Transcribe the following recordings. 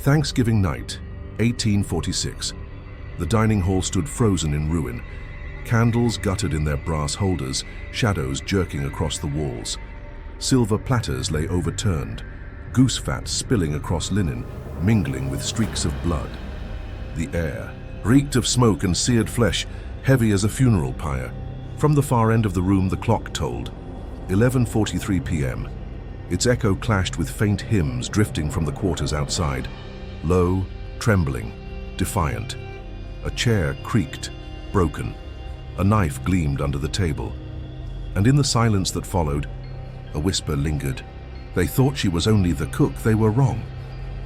Thanksgiving night, 1846. The dining hall stood frozen in ruin. Candles guttered in their brass holders, shadows jerking across the walls. Silver platters lay overturned, goose fat spilling across linen, mingling with streaks of blood. The air reeked of smoke and seared flesh, heavy as a funeral pyre. From the far end of the room the clock tolled, 11:43 p.m. Its echo clashed with faint hymns drifting from the quarters outside. Low, trembling, defiant. A chair creaked, broken. A knife gleamed under the table. And in the silence that followed, a whisper lingered. They thought she was only the cook. They were wrong.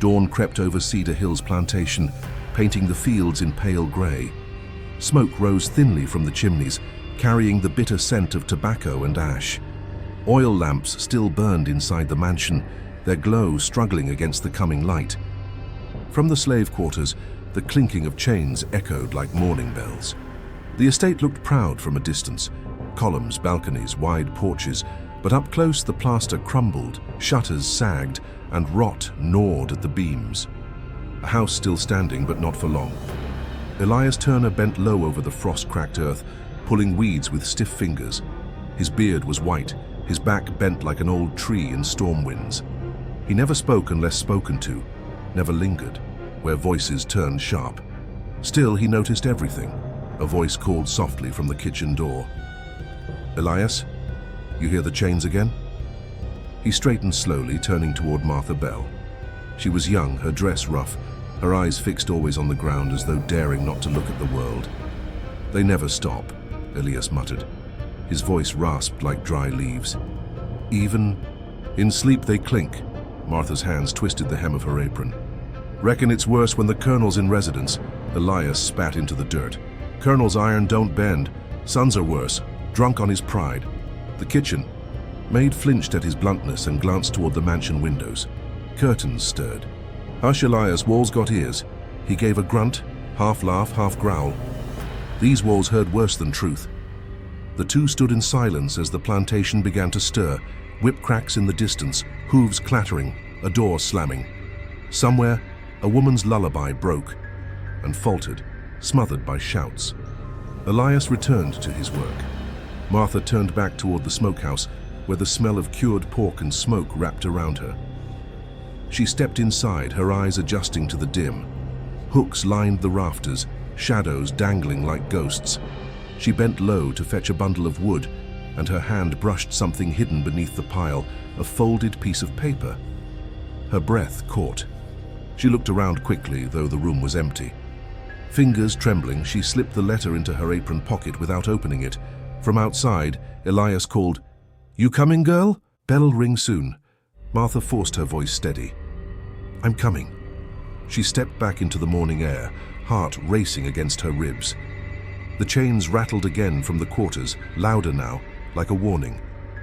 Dawn crept over Cedar Hills plantation, painting the fields in pale grey. Smoke rose thinly from the chimneys, carrying the bitter scent of tobacco and ash. Oil lamps still burned inside the mansion, their glow struggling against the coming light. From the slave quarters, the clinking of chains echoed like mourning bells. The estate looked proud from a distance. Columns, balconies, wide porches, but up close the plaster crumbled, shutters sagged, and rot gnawed at the beams. A house still standing, but not for long. Elias Turner bent low over the frost-cracked earth, pulling weeds with stiff fingers. His beard was white, his back bent like an old tree in storm winds. He never spoke unless spoken to, never lingered, where voices turned sharp. Still, he noticed everything. A voice called softly from the kitchen door. "Elias, you hear the chains again?" He straightened slowly, turning toward Martha Bell. She was young, her dress rough, her eyes fixed always on the ground as though daring not to look at the world. "They never stop," Elias muttered. His voice rasped like dry leaves. "Even in sleep they clink." Martha's hands twisted the hem of her apron. "Reckon it's worse when the colonel's in residence." Elias spat into the dirt. "Colonel's iron don't bend. Sons are worse, drunk on his pride." The kitchen. Maid flinched at his bluntness and glanced toward the mansion windows. Curtains stirred. "Hush, Elias, walls got ears." He gave a grunt, half laugh, half growl. These walls heard worse than truth. The two stood in silence as the plantation began to stir, whip cracks in the distance, hooves clattering, a door slamming. Somewhere, a woman's lullaby broke and faltered, smothered by shouts. Elias returned to his work. Martha turned back toward the smokehouse, where the smell of cured pork and smoke wrapped around her. She stepped inside, her eyes adjusting to the dim. Hooks lined the rafters, shadows dangling like ghosts. She bent low to fetch a bundle of wood, and her hand brushed something hidden beneath the pile, a folded piece of paper. Her breath caught. She looked around quickly, though the room was empty. Fingers trembling, she slipped the letter into her apron pocket without opening it. From outside, Elias called, "You coming, girl? Bell'll ring soon." Martha forced her voice steady. "I'm coming." She stepped back into the morning air, heart racing against her ribs. The chains rattled again from the quarters, louder now, like a warning.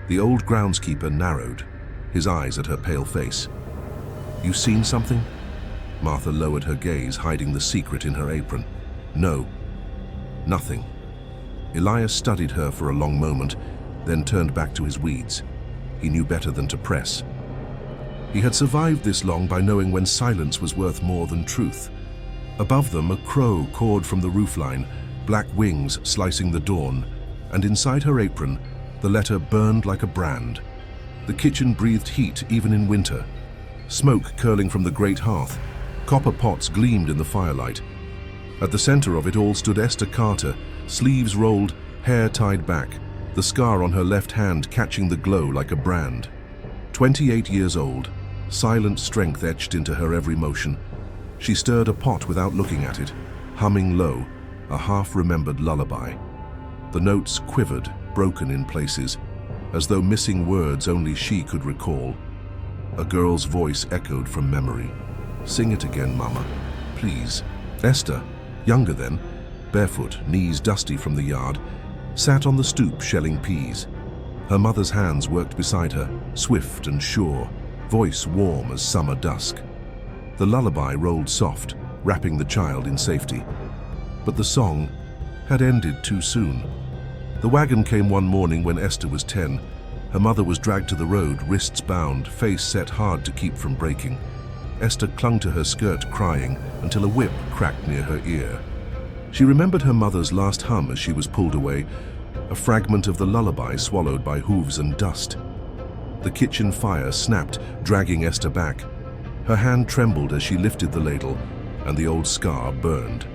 The old groundskeeper narrowed, his eyes at her pale face. "You seen something?" Martha lowered her gaze, hiding the secret in her apron. "No, nothing." Elias studied her for a long moment, then turned back to his weeds. He knew better than to press. He had survived this long by knowing when silence was worth more than truth. Above them, a crow cawed from the roofline, black wings slicing the dawn, and inside her apron, the letter burned like a brand. The kitchen breathed heat even in winter. Smoke curling from the great hearth. Copper pots gleamed in the firelight. At the center of it all stood Esther Carter, sleeves rolled, hair tied back, the scar on her left hand catching the glow like a brand. 28 years old, silent strength etched into her every motion. She stirred a pot without looking at it, humming low, a half-remembered lullaby. The notes quivered, broken in places, as though missing words only she could recall. A girl's voice echoed from memory. "Sing it again, Mama, please." Esther, younger then, barefoot, knees dusty from the yard, sat on the stoop shelling peas. Her mother's hands worked beside her, swift and sure, voice warm as summer dusk. The lullaby rolled soft, wrapping the child in safety. But the song had ended too soon. The wagon came one morning when Esther was 10. Her mother was dragged to the road, wrists bound, face set hard to keep from breaking. Esther clung to her skirt, crying, until a whip cracked near her ear. She remembered her mother's last hum as she was pulled away, a fragment of the lullaby swallowed by hooves and dust. The kitchen fire snapped, dragging Esther back. Her hand trembled as she lifted the ladle, and the old scar burned.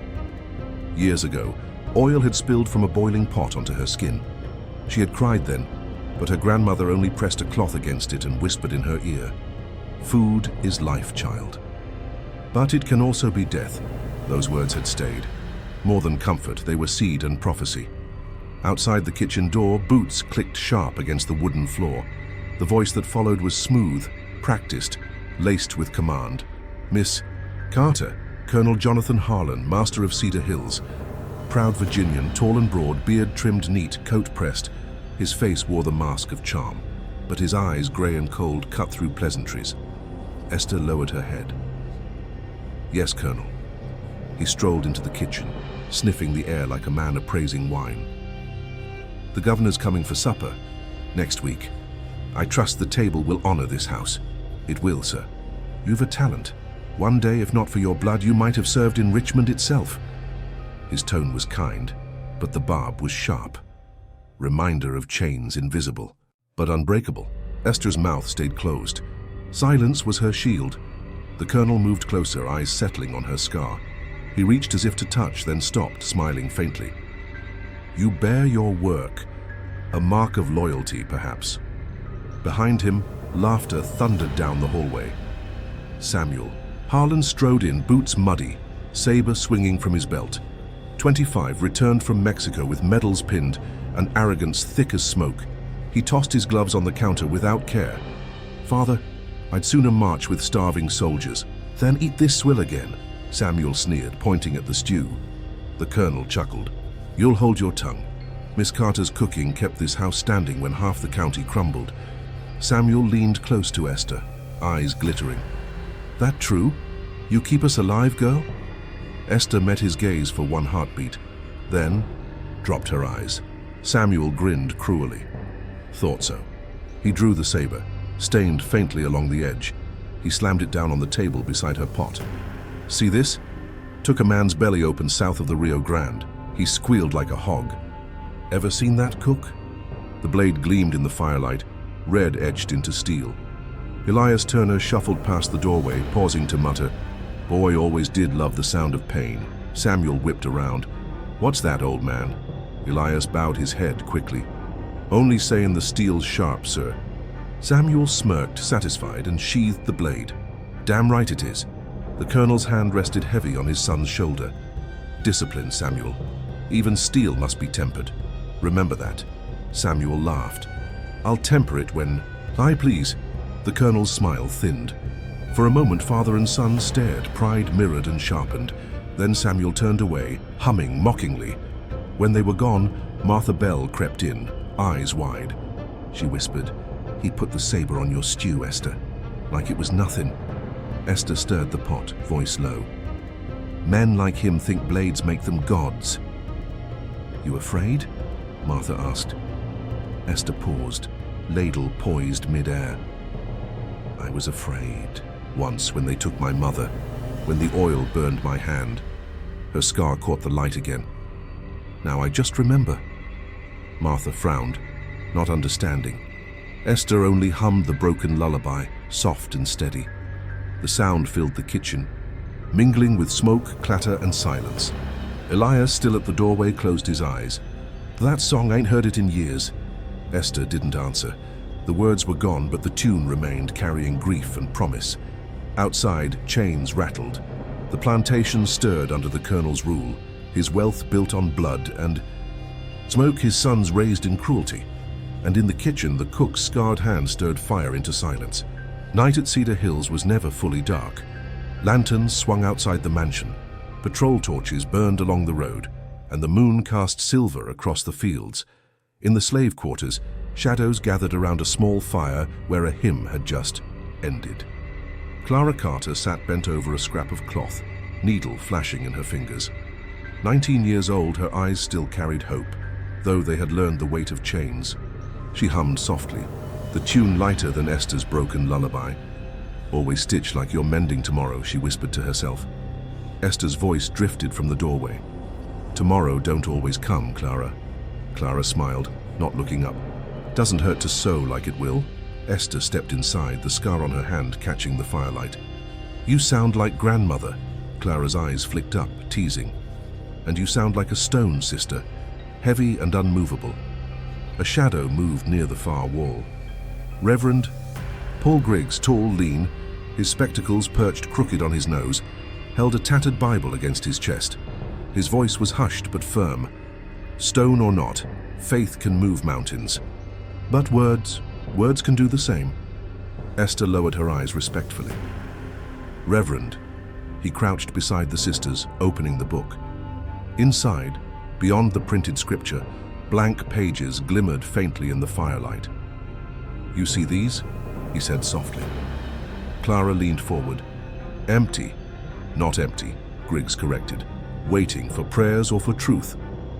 Years ago, oil had spilled from a boiling pot onto her skin. She had cried then, but her grandmother only pressed a cloth against it and whispered in her ear, "Food is life, child." But it can also be death. Those words had stayed. More than comfort, they were seed and prophecy. Outside the kitchen door, boots clicked sharp against the wooden floor. The voice that followed was smooth, practiced, laced with command. "Miss Carter, Colonel Jonathan Harlan, Master of Cedar Hills." Proud Virginian, tall and broad, beard trimmed neat, coat pressed. His face wore the mask of charm, but his eyes, grey and cold, cut through pleasantries. Esther lowered her head. "Yes, Colonel." He strolled into the kitchen, sniffing the air like a man appraising wine. "The governor's coming for supper next week. I trust the table will honor this house." "It will, sir. You've a talent. One day, if not for your blood, you might have served in Richmond itself." His tone was kind, but the barb was sharp. Reminder of chains invisible, but unbreakable. Esther's mouth stayed closed. Silence was her shield. The colonel moved closer, eyes settling on her scar. He reached as if to touch, then stopped, smiling faintly. "You bear your work. A mark of loyalty, perhaps." Behind him, laughter thundered down the hallway. Samuel. Harlan strode in, boots muddy, saber swinging from his belt. 25, returned from Mexico with medals pinned and arrogance thick as smoke. He tossed his gloves on the counter without care. "Father, I'd sooner march with starving soldiers than eat this swill again," Samuel sneered, pointing at the stew. The colonel chuckled. "You'll hold your tongue. Miss Carter's cooking kept this house standing when half the county crumbled." Samuel leaned close to Esther, eyes glittering. "That true? You keep us alive, girl?" Esther met his gaze for one heartbeat, then dropped her eyes. Samuel grinned cruelly. "Thought so." He drew the saber, stained faintly along the edge. He slammed it down on the table beside her pot. "See this? Took a man's belly open south of the Rio Grande. He squealed like a hog. Ever seen that, cook?" The blade gleamed in the firelight, red etched into steel. Elias Turner shuffled past the doorway, pausing to mutter, "Boy always did love the sound of pain." Samuel whipped around. "What's that, old man?" Elias bowed his head quickly. "Only saying the steel's sharp, sir." Samuel smirked, satisfied, and sheathed the blade. "Damn right it is." The colonel's hand rested heavy on his son's shoulder. "Discipline, Samuel. Even steel must be tempered. Remember that." Samuel laughed. "I'll temper it when—" "Aye, please." The colonel's smile thinned. For a moment, father and son stared, pride mirrored and sharpened. Then Samuel turned away, humming mockingly. When they were gone, Martha Bell crept in, eyes wide. She whispered, "He put the saber on your stew, Esther, like it was nothing." Esther stirred the pot, voice low. "Men like him think blades make them gods." "You afraid?" Martha asked. Esther paused, ladle poised mid-air. "I was afraid once when they took my mother, when the oil burned my hand." Her scar caught the light again. "Now I just remember." Martha frowned, not understanding. Esther only hummed the broken lullaby, soft and steady. The sound filled the kitchen, mingling with smoke, clatter, and silence. Elias, still at the doorway, closed his eyes. "That song, ain't heard it in years." Esther didn't answer. The words were gone, but the tune remained, carrying grief and promise. Outside, chains rattled. The plantation stirred under the colonel's rule, his wealth built on blood and smoke his sons raised in cruelty. And in the kitchen, the cook's scarred hand stirred fire into silence. Night at Cedar Hills was never fully dark. Lanterns swung outside the mansion. Patrol torches burned along the road, and the moon cast silver across the fields. In the slave quarters, shadows gathered around a small fire where a hymn had just ended. Clara Carter sat bent over a scrap of cloth, needle flashing in her fingers. 19 years old, her eyes still carried hope, though they had learned the weight of chains. She hummed softly, the tune lighter than Esther's broken lullaby. Always stitch like you're mending tomorrow, she whispered to herself. Esther's voice drifted from the doorway. Tomorrow don't always come, Clara. Clara smiled, not looking up. Doesn't hurt to sew like it will. Esther stepped inside, the scar on her hand catching the firelight. You sound like grandmother. Clara's eyes flicked up, teasing. And you sound like a stone, sister, heavy and unmovable. A shadow moved near the far wall. Reverend Paul Griggs, tall, lean, his spectacles perched crooked on his nose, held a tattered Bible against his chest. His voice was hushed but firm. Stone or not, faith can move mountains. But words can do the same. Esther lowered her eyes respectfully. Reverend. He crouched beside the sisters, opening the book. Inside, beyond the printed scripture, blank pages glimmered faintly in the firelight. You see these? He said softly. Clara leaned forward. Empty. Not empty, Griggs corrected. Waiting for prayers or for truth.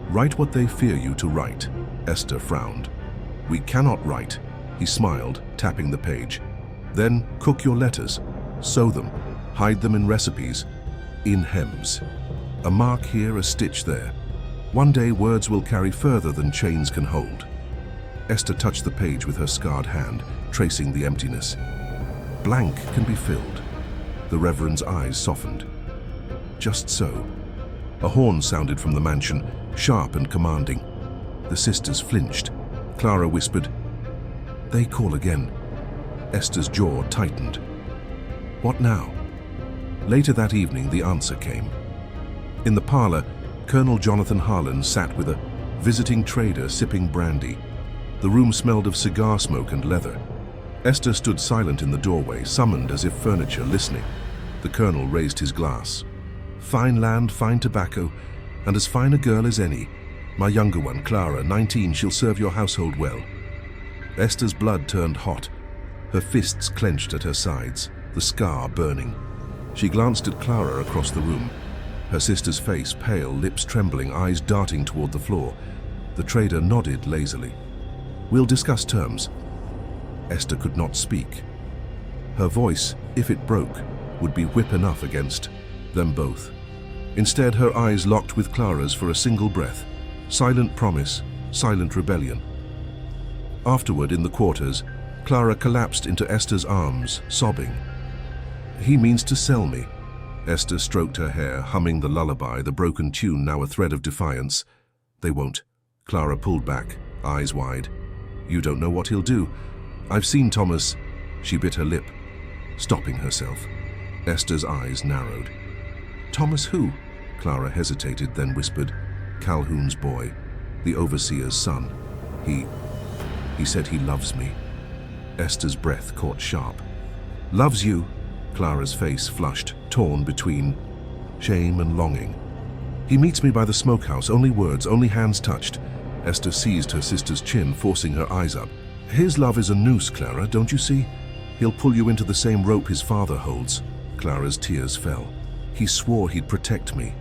Write what they fear you to write. Esther frowned. We cannot write. He smiled, tapping the page. Then cook your letters. Sew them. Hide them in recipes. In hems. A mark here, a stitch there. One day words will carry further than chains can hold. Esther touched the page with her scarred hand, tracing the emptiness. Blank can be filled. The Reverend's eyes softened. Just so. A horn sounded from the mansion, sharp and commanding. The sisters flinched. Clara whispered, They call again. Esther's jaw tightened. What now? Later that evening, the answer came. In the parlor, Colonel Jonathan Harlan sat with a visiting trader sipping brandy. The room smelled of cigar smoke and leather. Esther stood silent in the doorway, summoned as if furniture, listening. The colonel raised his glass. Fine land, fine tobacco, and as fine a girl as any. My younger one, Clara, 19, she'll serve your household well. Esther's blood turned hot. Her fists clenched at her sides, the scar burning. She glanced at Clara across the room. Her sister's face pale, lips trembling, eyes darting toward the floor. The trader nodded lazily. We'll discuss terms. Esther could not speak. Her voice, if it broke, would be whip enough against them both. Instead, her eyes locked with Clara's for a single breath. Silent promise, silent rebellion. Afterward, in the quarters, Clara collapsed into Esther's arms, sobbing. He means to sell me. Esther stroked her hair, humming the lullaby, the broken tune now a thread of defiance. They won't. Clara pulled back, eyes wide. You don't know what he'll do. I've seen Thomas. She bit her lip, stopping herself. Esther's eyes narrowed. Thomas who? Clara hesitated, then whispered, Calhoun's boy, the overseer's son. He said he loves me. Esther's breath caught sharp. Loves you? Clara's face flushed, torn between shame and longing. He meets me by the smokehouse, only words, only hands touched. Esther seized her sister's chin, forcing her eyes up. His love is a noose, Clara, don't you see? He'll pull you into the same rope his father holds. Clara's tears fell. He swore he'd protect me.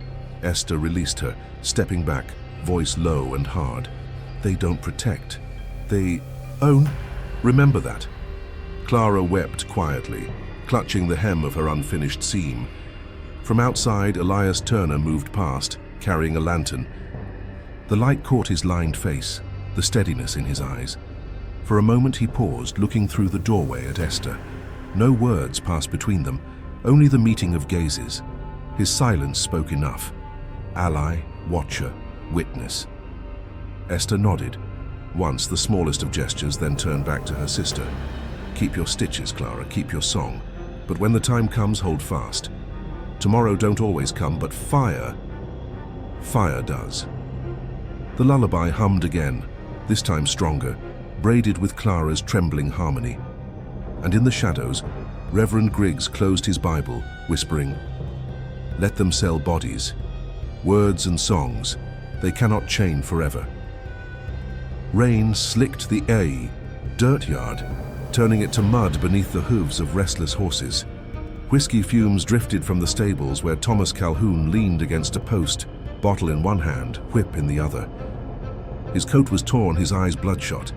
Esther released her, stepping back, voice low and hard. They don't protect. They own. Remember that. Clara wept quietly, clutching the hem of her unfinished seam. From outside, Elias Turner moved past, carrying a lantern. The light caught his lined face, the steadiness in his eyes. For a moment he paused, looking through the doorway at Esther. No words passed between them, only the meeting of gazes. His silence spoke enough. Ally, watcher, witness. Esther nodded. Once, the smallest of gestures, then turned back to her sister. Keep your stitches, Clara, keep your song. But when the time comes, hold fast. Tomorrow don't always come, but fire does. The lullaby hummed again, this time stronger, braided with Clara's trembling harmony. And in the shadows, Reverend Griggs closed his Bible, whispering, Let them sell bodies, words and songs, they cannot chain forever. Rain slicked the dirt yard, turning it to mud beneath the hooves of restless horses. Whiskey fumes drifted from the stables where Thomas Calhoun leaned against a post, bottle in one hand, whip in the other. His coat was torn, his eyes bloodshot.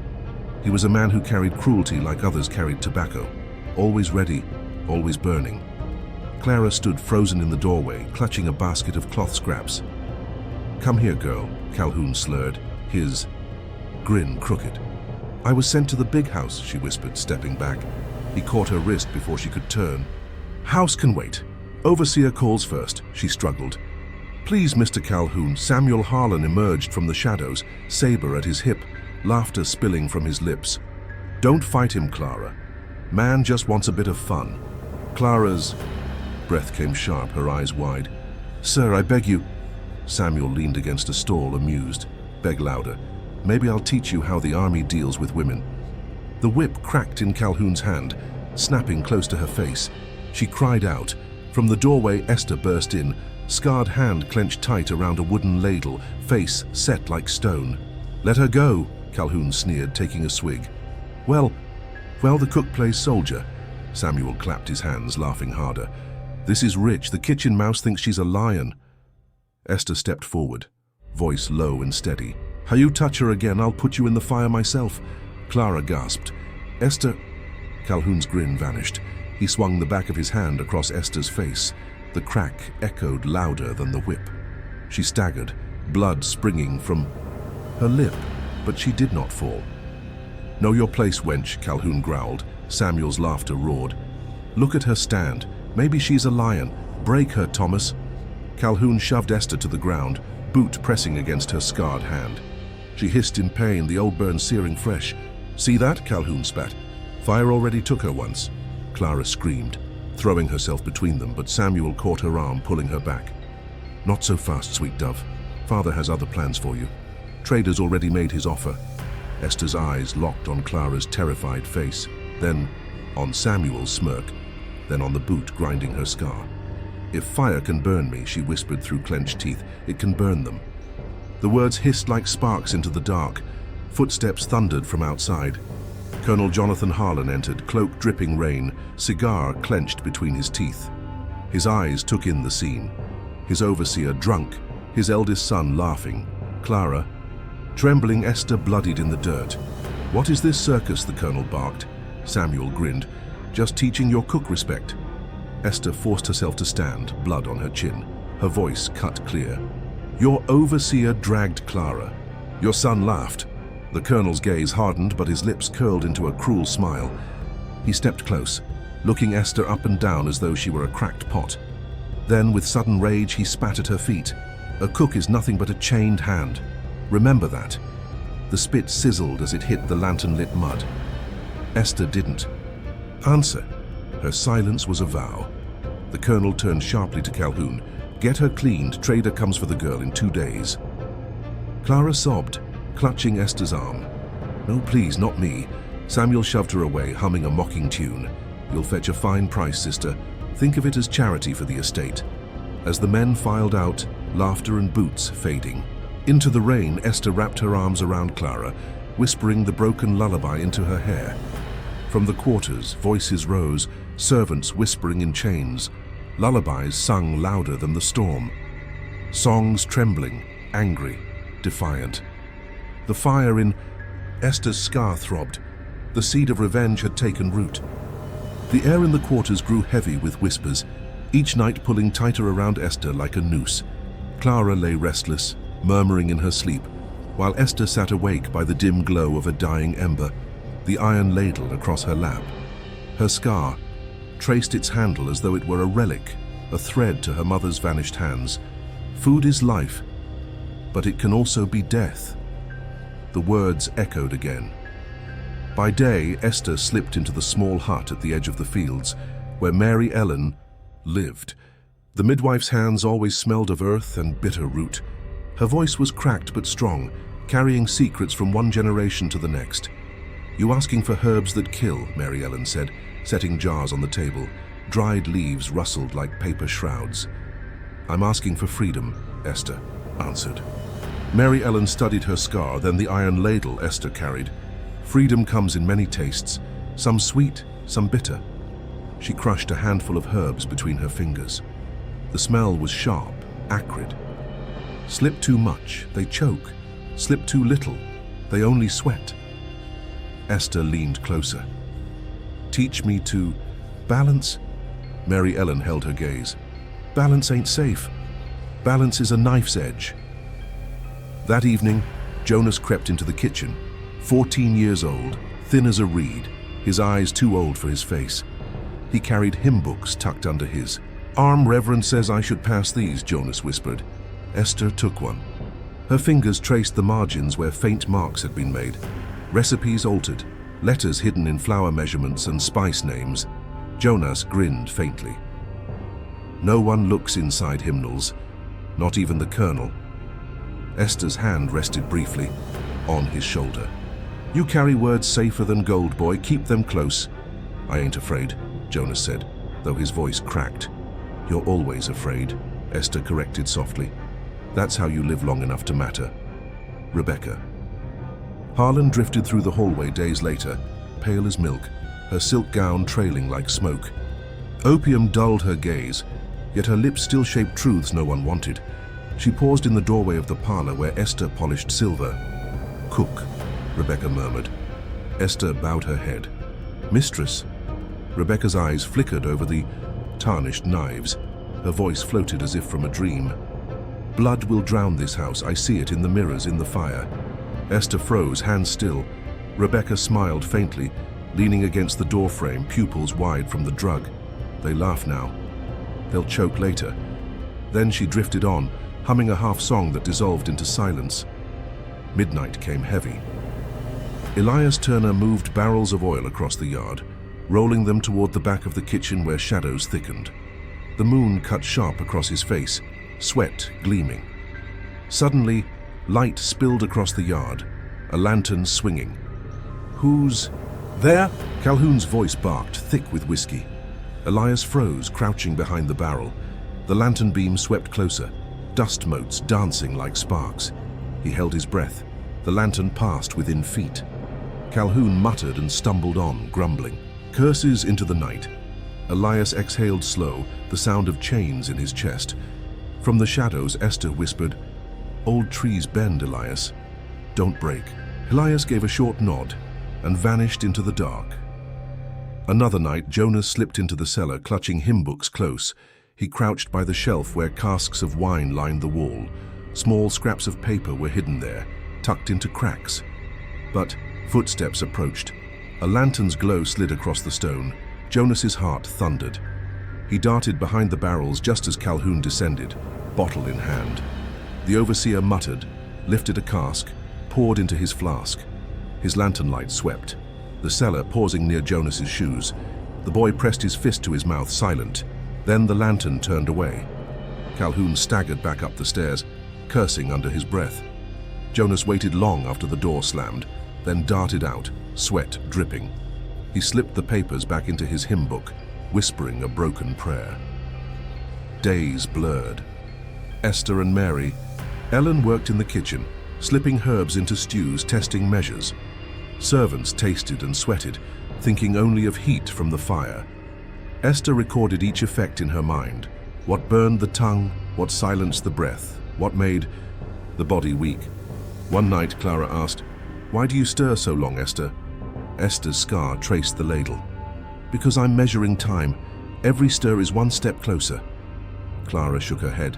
He was a man who carried cruelty like others carried tobacco, always ready, always burning. Clara stood frozen in the doorway, clutching a basket of cloth scraps. "Come here, girl," Calhoun slurred, his grin crooked. "I was sent to the big house," she whispered, stepping back. He caught her wrist before she could turn. "House can wait. Overseer calls first," she struggled. "Please, Mr. Calhoun." Samuel Harlan emerged from the shadows, saber at his hip, laughter spilling from his lips. "Don't fight him, Clara. Man just wants a bit of fun." Clara's breath came sharp, her eyes wide. "Sir, I beg you." Samuel leaned against a stall, amused. "Beg louder. Maybe I'll teach you how the army deals with women." The whip cracked in Calhoun's hand, snapping close to her face. She cried out. From the doorway, Esther burst in, scarred hand clenched tight around a wooden ladle, face set like stone. "Let her go," Calhoun sneered, taking a swig. Well, the cook plays soldier." Samuel clapped his hands, laughing harder. "This is rich. The kitchen mouse thinks she's a lion." Esther stepped forward, voice low and steady. "How you touch her again, I'll put you in the fire myself." Clara gasped. "Esther..." Calhoun's grin vanished. He swung the back of his hand across Esther's face. The crack echoed louder than the whip. She staggered, blood springing from her lip, but she did not fall. "Know your place, wench," Calhoun growled. Samuel's laughter roared. "Look at her stand. Maybe she's a lion. Break her, Thomas." Calhoun shoved Esther to the ground, boot pressing against her scarred hand. She hissed in pain, the old burn searing fresh. "See that?" Calhoun spat. "Fire already took her once." Clara screamed, throwing herself between them, but Samuel caught her arm, pulling her back. "Not so fast, sweet dove. Father has other plans for you. Trader's already made his offer." Esther's eyes locked on Clara's terrified face, then on Samuel's smirk, then on the boot grinding her scar. "If fire can burn me," she whispered through clenched teeth, "it can burn them." The words hissed like sparks into the dark. Footsteps thundered from outside. Colonel Jonathan Harlan entered, cloak dripping rain, cigar clenched between his teeth. His eyes took in the scene. His overseer drunk, his eldest son laughing. Clara, trembling, Esther bloodied in the dirt. "What is this circus?" the colonel barked. Samuel grinned. "Just teaching your cook respect." Esther forced herself to stand, blood on her chin, her voice cut clear. "Your overseer dragged Clara." Your son laughed. The colonel's gaze hardened, but his lips curled into a cruel smile. He stepped close, looking Esther up and down as though she were a cracked pot. Then, with sudden rage, he spat at her feet. "A cook is nothing but a chained hand. Remember that." The spit sizzled as it hit the lantern-lit mud. Esther didn't answer. Her silence was a vow. The colonel turned sharply to Calhoun. "Get her cleaned. Trader comes for the girl in 2 days." Clara sobbed, clutching Esther's arm. "No, please, not me." Samuel shoved her away, humming a mocking tune. "You'll fetch a fine price, sister. Think of it as charity for the estate." As the men filed out, laughter and boots fading. Into the rain, Esther wrapped her arms around Clara, whispering the broken lullaby into her hair. From the quarters, voices rose, servants whispering in chains. Lullabies sung louder than the storm. Songs trembling, angry, defiant. The fire in Esther's scar throbbed. The seed of revenge had taken root. The air in the quarters grew heavy with whispers, each night pulling tighter around Esther like a noose. Clara lay restless, murmuring in her sleep, while Esther sat awake by the dim glow of a dying ember, the iron ladle across her lap. Her scar traced its handle as though it were a relic, a thread to her mother's vanished hands. Food is life, but it can also be death. The words echoed again. By day, Esther slipped into the small hut at the edge of the fields, where Mary Ellen lived. The midwife's hands always smelled of earth and bitter root. Her voice was cracked but strong, carrying secrets from one generation to the next. "You asking for herbs that kill," Mary Ellen said, setting jars on the table. Dried leaves rustled like paper shrouds. "I'm asking for freedom," Esther answered. Mary Ellen studied her scar, then the iron ladle Esther carried. "Freedom comes in many tastes, some sweet, some bitter." She crushed a handful of herbs between her fingers. The smell was sharp, acrid. Slip too much, they choke. Slip too little, they only sweat. Esther leaned closer. "Teach me to balance Mary Ellen held her gaze. Balance ain't safe. Balance is a knife's edge. That evening, Jonas crept into the kitchen. 14 years old, thin as a reed, his eyes too old for his face. He carried hymn books tucked under his. Arm Reverend says I should pass these, Jonas whispered. Esther took one. Her fingers traced the margins where faint marks had been made. Recipes altered, letters hidden in flour measurements and spice names. Jonas grinned faintly. No one looks inside hymnals, not even the colonel. Esther's hand rested briefly on his shoulder. You carry words safer than gold, boy. Keep them close. I ain't afraid, Jonas said, though his voice cracked. You're always afraid, Esther corrected softly. That's how you live long enough to matter. Rebecca. Harlan drifted through the hallway days later, pale as milk, her silk gown trailing like smoke. Opium dulled her gaze, yet her lips still shaped truths no one wanted. She paused in the doorway of the parlor where Esther polished silver. Cook, Rebecca murmured. Esther bowed her head. Mistress. Rebecca's eyes flickered over the tarnished knives. Her voice floated as if from a dream. Blood will drown this house. I see it in the mirrors, in the fire. Esther froze, hands still. Rebecca smiled faintly, leaning against the doorframe, pupils wide from the drug. They laugh now. They'll choke later. Then she drifted on, humming a half-song that dissolved into silence. Midnight came heavy. Elias Turner moved barrels of oil across the yard, rolling them toward the back of the kitchen where shadows thickened. The moon cut sharp across his face, sweat gleaming. Suddenly, light spilled across the yard, a lantern swinging. Who's there? Calhoun's voice barked, thick with whiskey. Elias froze, crouching behind the barrel. The lantern beam swept closer, dust motes dancing like sparks. He held his breath. The lantern passed within feet. Calhoun muttered and stumbled on, grumbling. Curses into the night. Elias exhaled slow, the sound of chains in his chest. From the shadows, Esther whispered, Old trees bend, Elias. Don't break. Elias gave a short nod and vanished into the dark. Another night, Jonas slipped into the cellar, clutching hymn books close. He crouched by the shelf where casks of wine lined the wall. Small scraps of paper were hidden there, tucked into cracks. But footsteps approached. A lantern's glow slid across the stone. Jonas's heart thundered. He darted behind the barrels just as Calhoun descended, bottle in hand. The overseer muttered, lifted a cask, poured into his flask. His lantern light swept. The cellar pausing near Jonas's shoes. The boy pressed his fist to his mouth, silent. Then the lantern turned away. Calhoun staggered back up the stairs, cursing under his breath. Jonas waited long after the door slammed, then darted out, sweat dripping. He slipped the papers back into his hymn book, whispering a broken prayer. Days blurred. Esther and Mary. Ellen worked in the kitchen, slipping herbs into stews, testing measures. Servants tasted and sweated, thinking only of heat from the fire. Esther recorded each effect in her mind. What burned the tongue, what silenced the breath, what made the body weak. One night, Clara asked, Why do you stir so long, Esther? Esther's scar traced the ladle. Because I'm measuring time. Every stir is one step closer. Clara shook her head.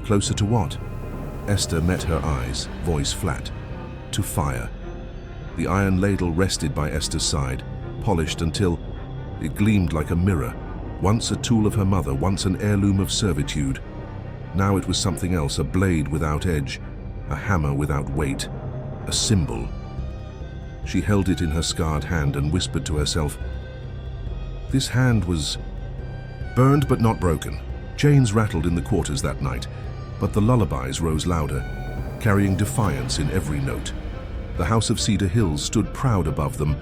Closer to what? Esther met her eyes, voice flat. To fire. The iron ladle rested by Esther's side, polished until it gleamed like a mirror. Once a tool of her mother, once an heirloom of servitude. Now it was something else, a blade without edge, a hammer without weight, a symbol. She held it in her scarred hand and whispered to herself, This hand was burned but not broken. Chains rattled in the quarters that night, but the lullabies rose louder, carrying defiance in every note. The House of Cedar Hills stood proud above them,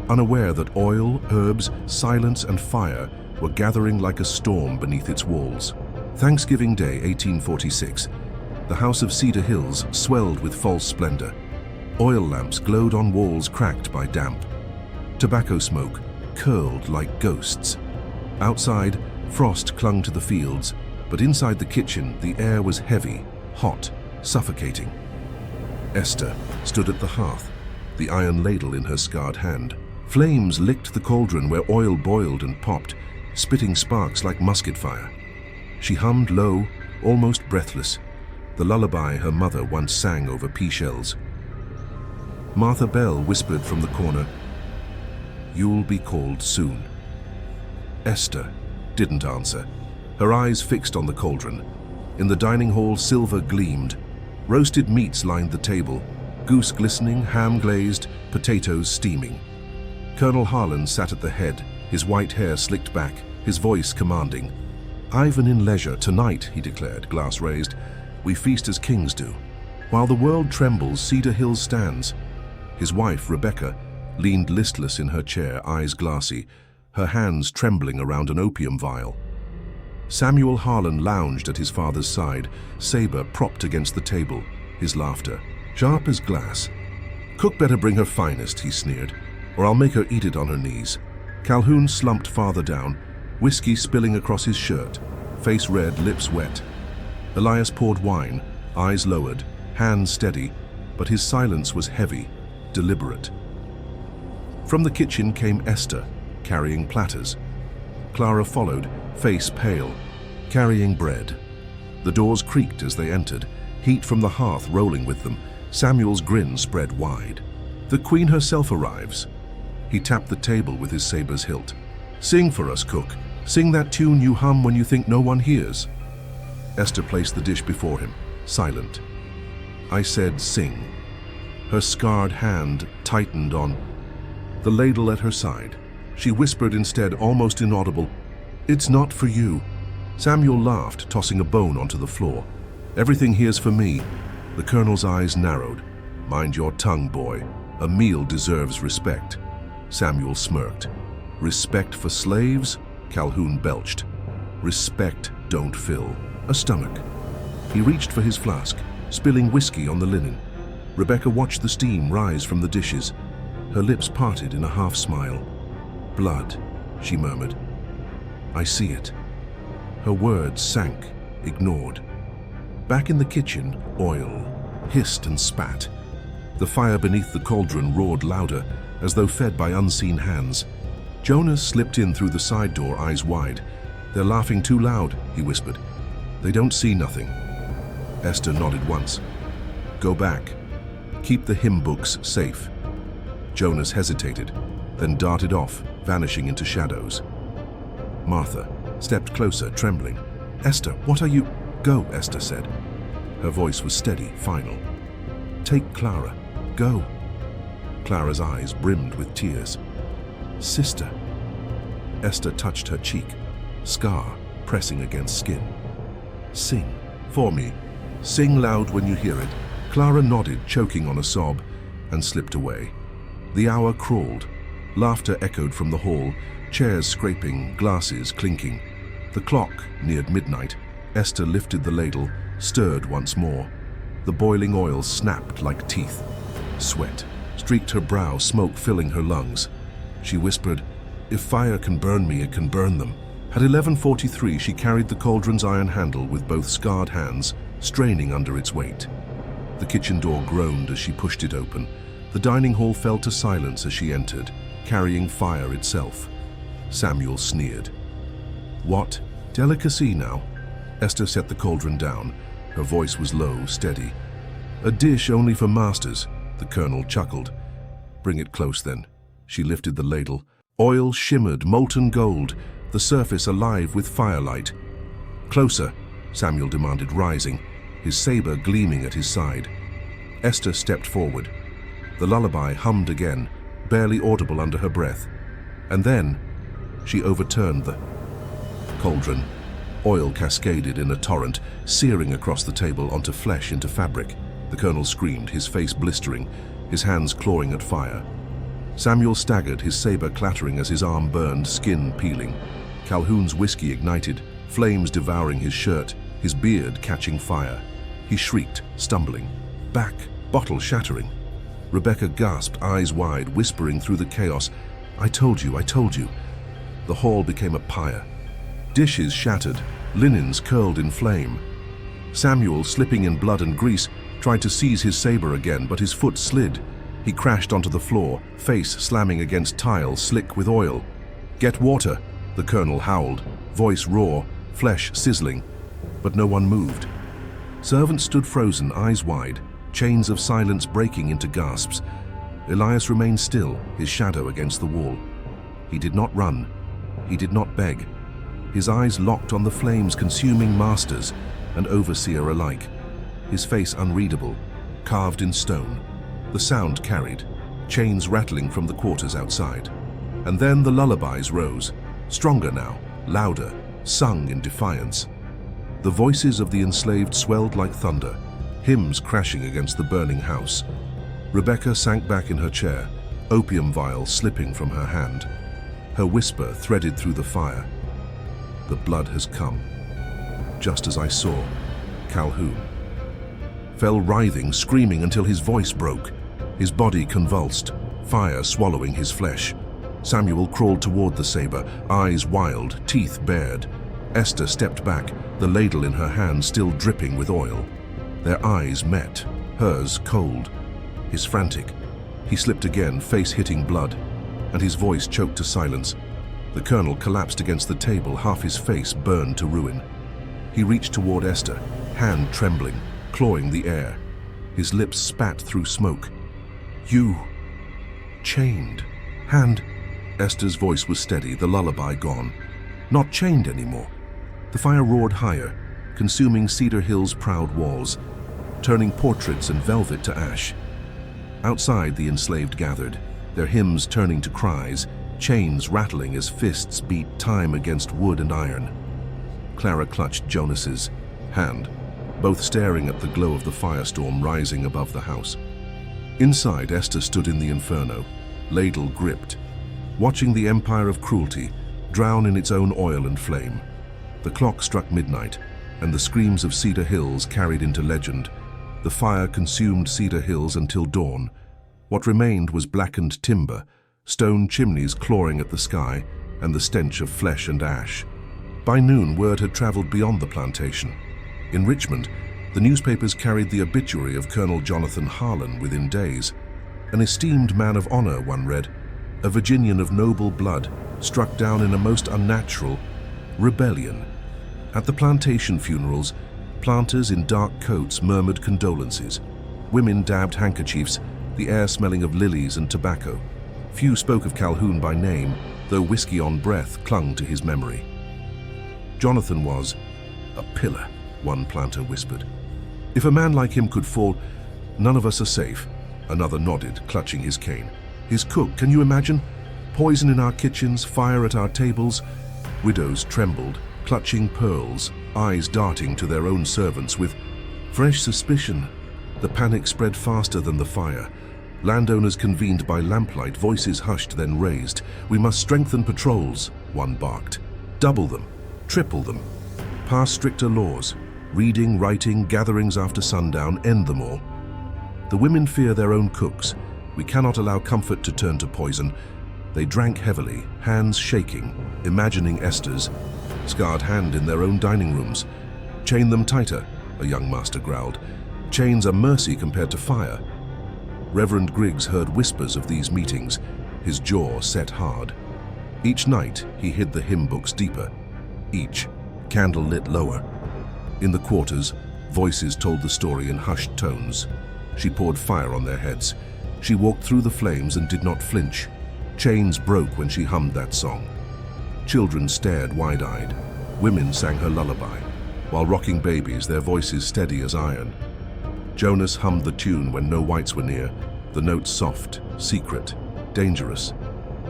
unaware that oil, herbs, silence, and fire were gathering like a storm beneath its walls. Thanksgiving Day, 1846. The House of Cedar Hills swelled with false splendor. Oil lamps glowed on walls cracked by damp. Tobacco smoke curled like ghosts. Outside, frost clung to the fields, but inside the kitchen, the air was heavy, hot, suffocating. Esther stood at the hearth, the iron ladle in her scarred hand. Flames licked the cauldron where oil boiled and popped, spitting sparks like musket fire. She hummed low, almost breathless, the lullaby her mother once sang over pea shells. Martha Bell whispered from the corner, "You'll be called soon." Esther didn't answer, her eyes fixed on the cauldron. In the dining hall, silver gleamed. Roasted meats lined the table, goose glistening, ham glazed, potatoes steaming. Colonel Harlan sat at the head, his white hair slicked back, his voice commanding. "Ivan in leisure, tonight," he declared, glass raised. "We feast as kings do. While the world trembles, Cedar Hill stands." His wife, Rebecca, leaned listless in her chair, eyes glassy, her hands trembling around an opium vial. Samuel Harlan lounged at his father's side, saber propped against the table, his laughter sharp as glass. "Cook better bring her finest," he sneered, "or I'll make her eat it on her knees." Calhoun slumped farther down, whiskey spilling across his shirt, face red, lips wet. Elias poured wine, eyes lowered, hands steady, but his silence was heavy, deliberate. From the kitchen came Esther, carrying platters. Clara followed, face pale, carrying bread. The doors creaked as they entered, heat from the hearth rolling with them. Samuel's grin spread wide. "The Queen herself arrives." He tapped the table with his saber's hilt. "Sing for us, cook. Sing that tune you hum when you think no one hears." Esther placed the dish before him, silent. "I said sing." Her scarred hand tightened on the ladle at her side. She whispered instead, almost inaudible, "It's not for you." Samuel laughed, tossing a bone onto the floor. "Everything here's for me." The colonel's eyes narrowed. "Mind your tongue, boy. A meal deserves respect." Samuel smirked. "Respect for slaves?" Calhoun belched. "Respect don't fill a stomach." He reached for his flask, spilling whiskey on the linen. Rebecca watched the steam rise from the dishes. Her lips parted in a half-smile. "Blood," she murmured. "I see it." Her words sank, ignored. Back in the kitchen, oil hissed and spat. The fire beneath the cauldron roared louder, as though fed by unseen hands. Jonas slipped in through the side door, eyes wide. "They're laughing too loud," he whispered. "They don't see nothing." Esther nodded once. "Go back. Keep the hymn books safe." Jonas hesitated, then darted off, vanishing into shadows. Martha stepped closer, trembling. "Esther, what are you—" "Go," Esther said. Her voice was steady, final. "Take Clara. Go." Clara's eyes brimmed with tears. "Sister." Esther touched her cheek, scar pressing against skin. "Sing for me. Sing loud when you hear it." Clara nodded, choking on a sob, and slipped away. The hour crawled. Laughter echoed from the hall, chairs scraping, glasses clinking. The clock neared midnight. Esther lifted the ladle, stirred once more. The boiling oil snapped like teeth. Sweat streaked her brow, smoke filling her lungs. She whispered, "If fire can burn me, it can burn them." At 11:43, she carried the cauldron's iron handle with both scarred hands, straining under its weight. The kitchen door groaned as she pushed it open. The dining hall fell to silence as she entered, carrying fire itself. Samuel sneered. "What? Delicacy now?" Esther set the cauldron down. Her voice was low, steady. "A dish only for masters," the colonel chuckled. "Bring it close then." She lifted the ladle. Oil shimmered, molten gold, the surface alive with firelight. "Closer," Samuel demanded, rising, his saber gleaming at his side. Esther stepped forward. The lullaby hummed again, barely audible under her breath. And then she overturned the cauldron. Oil cascaded in a torrent, searing across the table onto flesh, into fabric. The colonel screamed, his face blistering, his hands clawing at fire. Samuel staggered, his saber clattering as his arm burned, skin peeling. Calhoun's whiskey ignited, flames devouring his shirt, his beard catching fire. He shrieked, stumbling. Back, bottle shattering. Rebecca gasped, eyes wide, whispering through the chaos, I told you. The hall became a pyre. Dishes shattered, linens curled in flame. Samuel, slipping in blood and grease, tried to seize his saber again, but his foot slid. He crashed onto the floor, face slamming against tile slick with oil. "Get water," The colonel howled, voice raw, flesh sizzling, but no one moved. Servants stood frozen, eyes wide, chains of silence breaking into gasps. Elias remained still, his shadow against the wall. He did not run. He did not beg. His eyes locked on the flames consuming masters and overseer alike. His face unreadable, carved in stone. The sound carried, chains rattling from the quarters outside. And then the lullabies rose, stronger now, louder, sung in defiance. The voices of the enslaved swelled like thunder, hymns crashing against the burning house. Rebecca sank back in her chair, opium vial slipping from her hand. Her whisper threaded through the fire. The blood has come. Just as I saw, Calhoun fell writhing, screaming until his voice broke. His body convulsed, fire swallowing his flesh. Samuel crawled toward the saber, eyes wild, teeth bared. Esther stepped back, the ladle in her hand still dripping with oil. Their eyes met, hers cold. His frantic. He slipped again, face hitting blood, and his voice choked to silence. The colonel collapsed against the table, half his face burned to ruin. He reached toward Esther, hand trembling, clawing the air. His lips spat through smoke. You... chained. Hand... Esther's voice was steady, the lullaby gone. Not chained anymore. The fire roared higher, consuming Cedar Hill's proud walls, turning portraits and velvet to ash. Outside, the enslaved gathered, their hymns turning to cries, chains rattling as fists beat time against wood and iron. Clara clutched Jonas's hand, both staring at the glow of the firestorm rising above the house. Inside, Esther stood in the inferno, ladle gripped, watching the empire of cruelty drown in its own oil and flame. The clock struck midnight, and the screams of Cedar Hills carried into legend. The fire consumed Cedar Hills until dawn. What remained was blackened timber, stone chimneys clawing at the sky, and the stench of flesh and ash. By noon, word had traveled beyond the plantation. In Richmond, the newspapers carried the obituary of Colonel Jonathan Harlan within days. An esteemed man of honor, one read, a Virginian of noble blood, struck down in a most unnatural rebellion. At the plantation funerals, planters in dark coats murmured condolences. Women dabbed handkerchiefs, the air smelling of lilies and tobacco. Few spoke of Calhoun by name, though whiskey on breath clung to his memory. Jonathan was a pillar, one planter whispered. If a man like him could fall, none of us are safe. Another nodded, clutching his cane. His cook, can you imagine? Poison in our kitchens, fire at our tables. Widows trembled, clutching pearls, eyes darting to their own servants with fresh suspicion. The panic spread faster than the fire. Landowners convened by lamplight, voices hushed then raised. We must strengthen patrols, one barked. Double them, triple them. Pass stricter laws. Reading, writing, gatherings after sundown, end them all. The women fear their own cooks. We cannot allow comfort to turn to poison. They drank heavily, hands shaking, imagining Esther's scarred hand in their own dining rooms. Chain them tighter, a young master growled. Chains are mercy compared to fire. Reverend Griggs heard whispers of these meetings, his jaw set hard. Each night he hid the hymn books deeper, each candle lit lower. In the quarters, voices told the story in hushed tones. She poured fire on their heads. She walked through the flames and did not flinch. Chains broke when she hummed that song. Children stared wide-eyed. Women sang her lullaby, while rocking babies, their voices steady as iron. Jonas hummed the tune when no whites were near, the notes soft, secret, dangerous.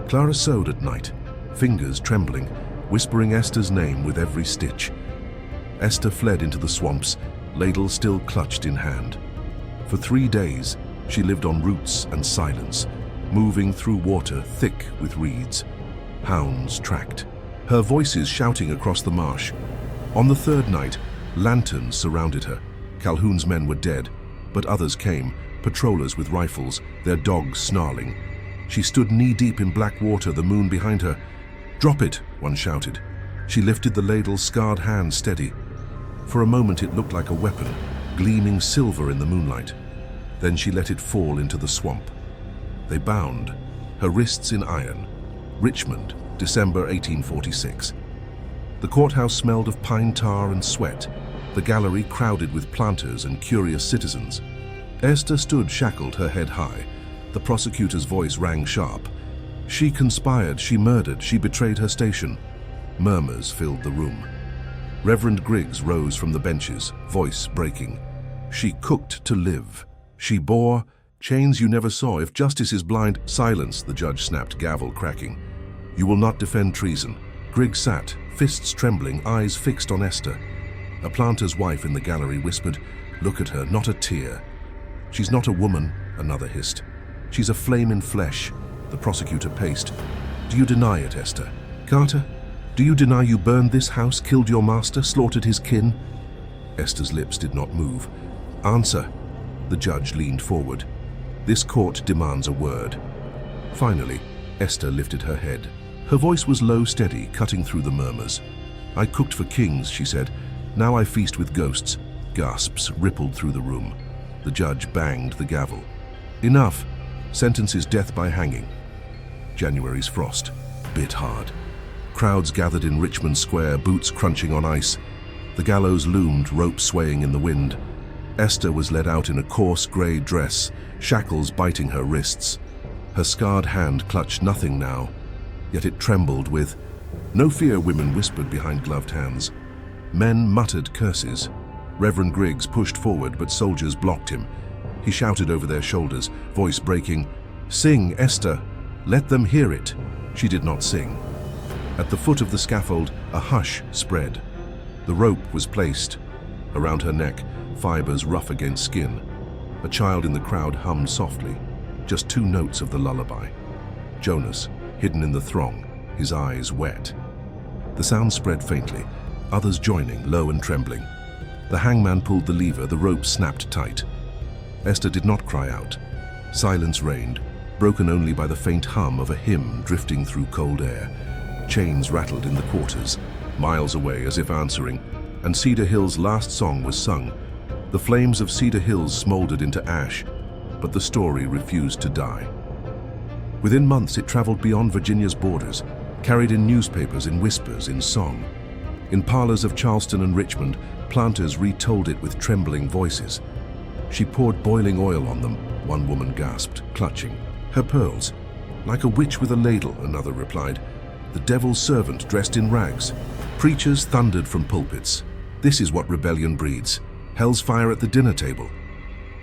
Clara sewed at night, fingers trembling, whispering Esther's name with every stitch. Esther fled into the swamps, ladle still clutched in hand. For 3 days, she lived on roots and silence, moving through water thick with reeds. Hounds tracked, her voices shouting across the marsh. On the 3rd night, lanterns surrounded her. Calhoun's men were dead, but others came, patrollers with rifles, their dogs snarling. She stood knee-deep in black water, the moon behind her. "Drop it," one shouted. She lifted the ladle's scarred hand steady. For a moment it looked like a weapon, gleaming silver in the moonlight. Then she let it fall into the swamp. They bound, her wrists in iron. Richmond, December 1846. The courthouse smelled of pine tar and sweat, the gallery crowded with planters and curious citizens. Esther stood shackled, her head high. The prosecutor's voice rang sharp. She conspired, she murdered, she betrayed her station. Murmurs filled the room. Reverend Griggs rose from the benches, voice breaking. She cooked to live. She bore chains you never saw. If justice is blind, silence, the judge snapped, gavel cracking. You will not defend treason. Griggs sat, fists trembling, eyes fixed on Esther. A planter's wife in the gallery whispered, "Look at her, not a tear." "She's not a woman," another hissed. "She's a flame in flesh." The prosecutor paced. "Do you deny it, Esther? Carter, do you deny you burned this house, killed your master, slaughtered his kin?" Esther's lips did not move. "Answer." The judge leaned forward. "This court demands a word." Finally, Esther lifted her head. Her voice was low, steady, cutting through the murmurs. "I cooked for kings," she said. "Now I feast with ghosts." Gasps rippled through the room. The judge banged the gavel. "Enough. Sentence is death by hanging." January's frost bit hard. Crowds gathered in Richmond Square, boots crunching on ice. The gallows loomed, rope swaying in the wind. Esther was led out in a coarse grey dress, shackles biting her wrists. Her scarred hand clutched nothing now, yet it trembled with... "No fear," women whispered behind gloved hands. Men muttered curses. Reverend Griggs pushed forward, but soldiers blocked him. He shouted over their shoulders, voice breaking, "Sing, Esther! Let them hear it!" She did not sing. At the foot of the scaffold, a hush spread. The rope was placed around her neck, fibers rough against skin. A child in the crowd hummed softly, just 2 notes of the lullaby. Jonas, hidden in the throng, his eyes wet. The sound spread faintly, others joining, low and trembling. The hangman pulled the lever, the rope snapped tight. Esther did not cry out. Silence reigned, broken only by the faint hum of a hymn drifting through cold air. Chains rattled in the quarters, miles away as if answering, and Cedar Hill's last song was sung. The flames of Cedar Hills smoldered into ash, but the story refused to die. Within months it traveled beyond Virginia's borders, carried in newspapers, in whispers, in song. In parlors of Charleston and Richmond, planters retold it with trembling voices. She poured boiling oil on them, one woman gasped, clutching. "Her pearls." "Like a witch with a ladle," another replied. "The devil's servant dressed in rags." Preachers thundered from pulpits. This is what rebellion breeds. Hell's fire at the dinner table.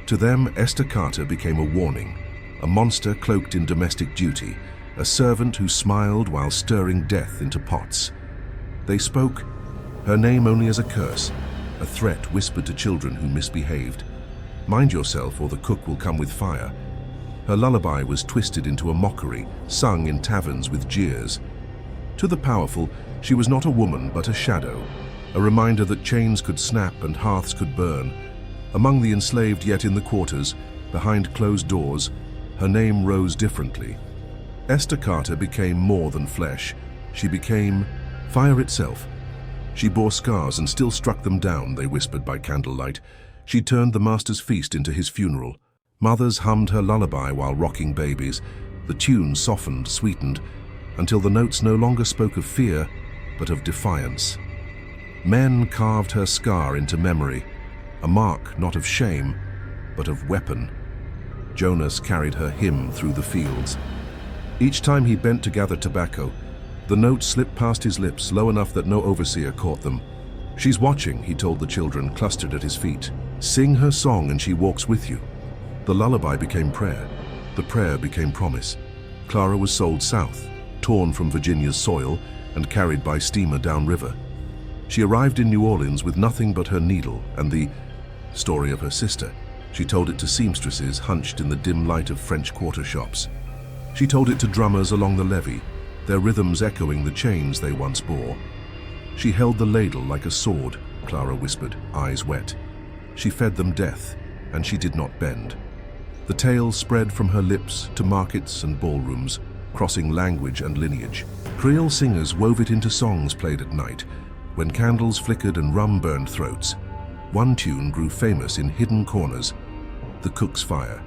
To them, Esther Carter became a warning, a monster cloaked in domestic duty, a servant who smiled while stirring death into pots. They spoke her name only as a curse, a threat whispered to children who misbehaved. "Mind yourself or the cook will come with fire." Her lullaby was twisted into a mockery, sung in taverns with jeers. To the powerful, she was not a woman but a shadow, a reminder that chains could snap and hearths could burn. Among the enslaved, yet in the quarters, behind closed doors, her name rose differently. Esther Carter became more than flesh. She became fire itself. She bore scars and still struck them down, they whispered by candlelight. She turned the master's feast into his funeral. Mothers hummed her lullaby while rocking babies. The tune softened, sweetened, until the notes no longer spoke of fear, but of defiance. Men carved her scar into memory, a mark not of shame, but of weapon. Jonas carried her hymn through the fields. Each time he bent to gather tobacco, the notes slipped past his lips, low enough that no overseer caught them. "She's watching," he told the children clustered at his feet. "Sing her song and she walks with you." The lullaby became prayer. The prayer became promise. Clara was sold south, torn from Virginia's soil and carried by steamer downriver. She arrived in New Orleans with nothing but her needle and the story of her sister. She told it to seamstresses hunched in the dim light of French quarter shops. She told it to drummers along the levee, their rhythms echoing the chains they once bore. She held the ladle like a sword, Clara whispered, eyes wet. She fed them death, and she did not bend. The tale spread from her lips to markets and ballrooms, crossing language and lineage. Creole singers wove it into songs played at night, when candles flickered and rum burned throats. One tune grew famous in hidden corners, The Cook's Fire.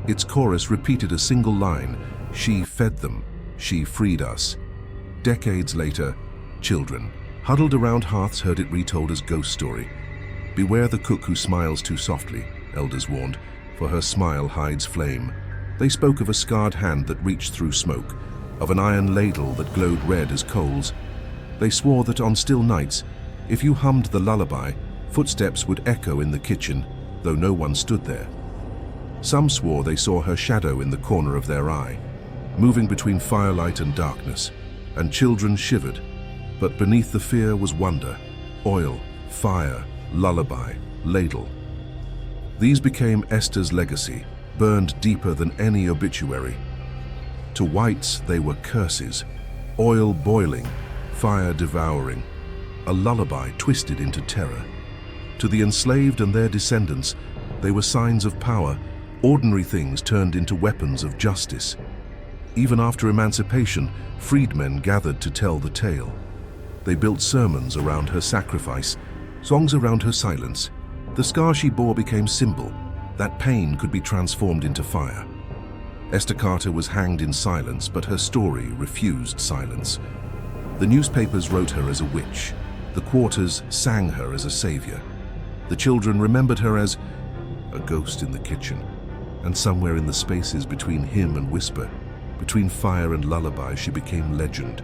Its chorus repeated a single line, "She fed them, she freed us." Decades later, children, huddled around hearths, heard it retold as ghost story. Beware the cook who smiles too softly, elders warned, for her smile hides flame. They spoke of a scarred hand that reached through smoke, of an iron ladle that glowed red as coals. They swore that on still nights, if you hummed the lullaby, footsteps would echo in the kitchen, though no one stood there. Some swore they saw her shadow in the corner of their eye, moving between firelight and darkness, and children shivered. But beneath the fear was wonder, oil, fire, lullaby, ladle. These became Esther's legacy, burned deeper than any obituary. To whites they were curses, oil boiling, fire devouring, a lullaby twisted into terror. To the enslaved and their descendants, they were signs of power, ordinary things turned into weapons of justice. Even after emancipation, freedmen gathered to tell the tale. They built sermons around her sacrifice, songs around her silence. The scar she bore became symbol that pain could be transformed into fire. Esther Carter was hanged in silence, but her story refused silence. The newspapers wrote her as a witch. The quarters sang her as a savior. The children remembered her as a ghost in the kitchen. And somewhere in the spaces between hymn and whisper, between fire and lullaby, she became legend.